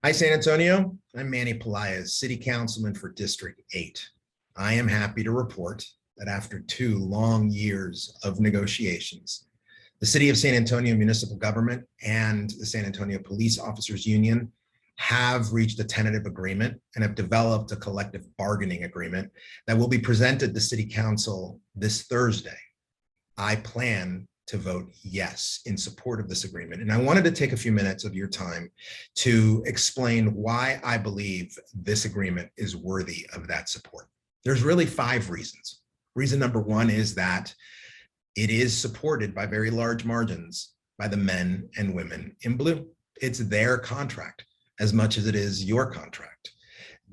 Hi, San Antonio. I'm Manny Pelaez, City Councilman for District 8. I am happy to report that after 2 long years of negotiations, the City of San Antonio Municipal Government and the San Antonio Police Officers Union have reached a tentative agreement and have developed a collective bargaining agreement that will be presented to City Council this Thursday. I plan to vote yes in support of this agreement. And I wanted to take a few minutes of your time to explain why I believe this agreement is worthy of that support. There's really 5 reasons. Reason number 1 is that it is supported by very large margins by the men and women in blue. It's their contract as much as it is your contract.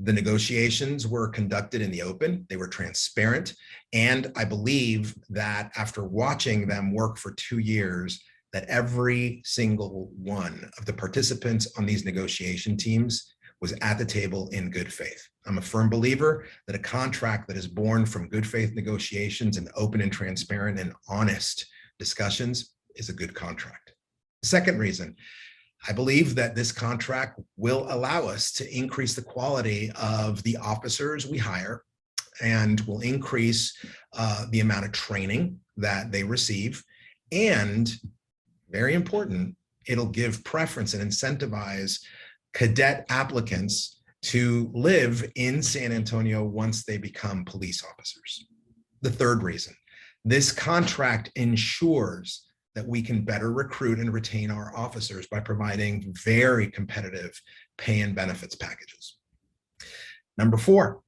The negotiations were conducted in the open, they were transparent, and I believe that after watching them work for 2 years, that every single one of the participants on these negotiation teams was at the table in good faith. I'm a firm believer that a contract that is born from good faith negotiations and open and transparent and honest discussions is a good contract. The second reason, I believe that this contract will allow us to increase the quality of the officers we hire and will increase the amount of training that they receive. And very important, it'll give preference and incentivize cadet applicants to live in San Antonio once they become police officers. The third reason, this contract ensures that we can better recruit and retain our officers by providing very competitive pay and benefits packages. Number 4,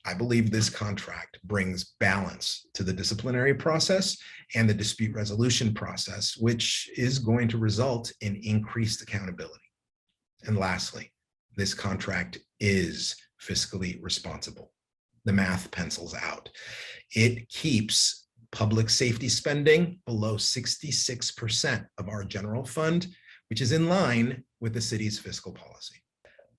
I believe this contract brings balance to the disciplinary process and the dispute resolution process, which is going to result in increased accountability. And lastly, this contract is fiscally responsible. The math pencils out. It keeps public safety spending below 66% of our general fund, which is in line with the city's fiscal policy.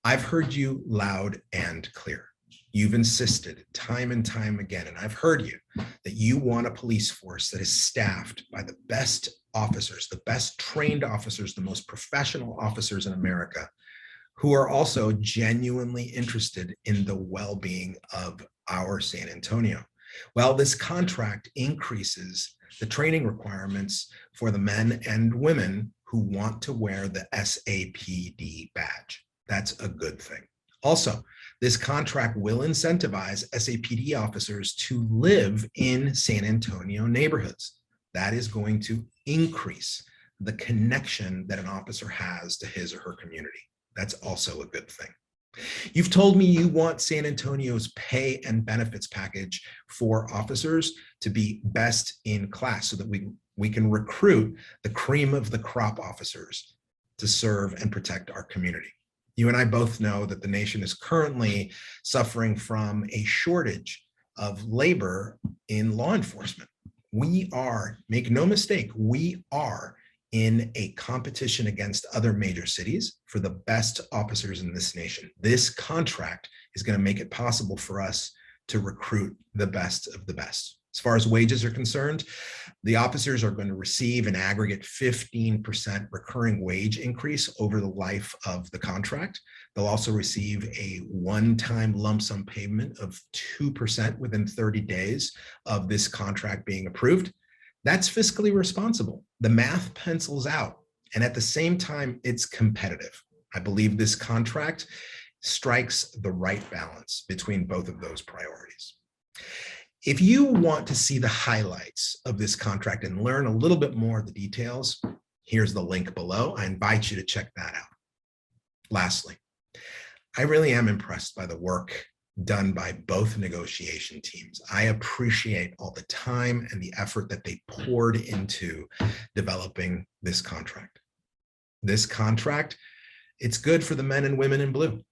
I've heard you loud and clear. You've insisted time and time again, and I've heard you, that you want a police force that is staffed by the best officers, the best trained officers, the most professional officers in America, who are also genuinely interested in the well-being of our San Antonio. Well, this contract increases the training requirements for the men and women who want to wear the SAPD badge. That's a good thing. Also, this contract will incentivize SAPD officers to live in San Antonio neighborhoods. That is going to increase the connection that an officer has to his or her community. That's also a good thing. You've told me you want San Antonio's pay and benefits package for officers to be best in class so that we can recruit the cream of the crop officers to serve and protect our community. You and I both know that the nation is currently suffering from a shortage of labor in law enforcement. We are, make no mistake, we are in a competition against other major cities for the best officers in this nation. This contract is going to make it possible for us to recruit the best of the best. As far as wages are concerned, the officers are going to receive an aggregate 15% recurring wage increase over the life of the contract. They'll also receive a one-time lump sum payment of 2% within 30 days of this contract being approved. That's fiscally responsible. The math pencils out, and at the same time, it's competitive. I believe this contract strikes the right balance between both of those priorities. If you want to see the highlights of this contract and learn a little bit more of the details, here's the link below. I invite you to check that out. Lastly, I really am impressed by the work done by both negotiation teams. I appreciate all the time and the effort that they poured into developing this contract. This contract, it's good for the men and women in blue.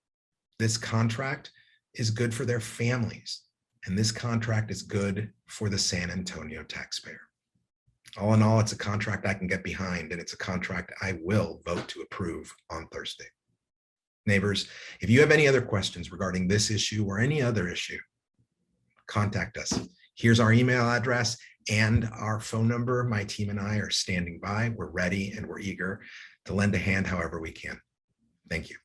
This contract is good for their families. And this contract is good for the San Antonio taxpayer. All in all, it's a contract I can get behind, and it's a contract I will vote to approve on Thursday. Neighbors, if you have any other questions regarding this issue or any other issue, contact us. Here's our email address and our phone number. My team and I are standing by. We're ready and we're eager to lend a hand however we can. Thank you.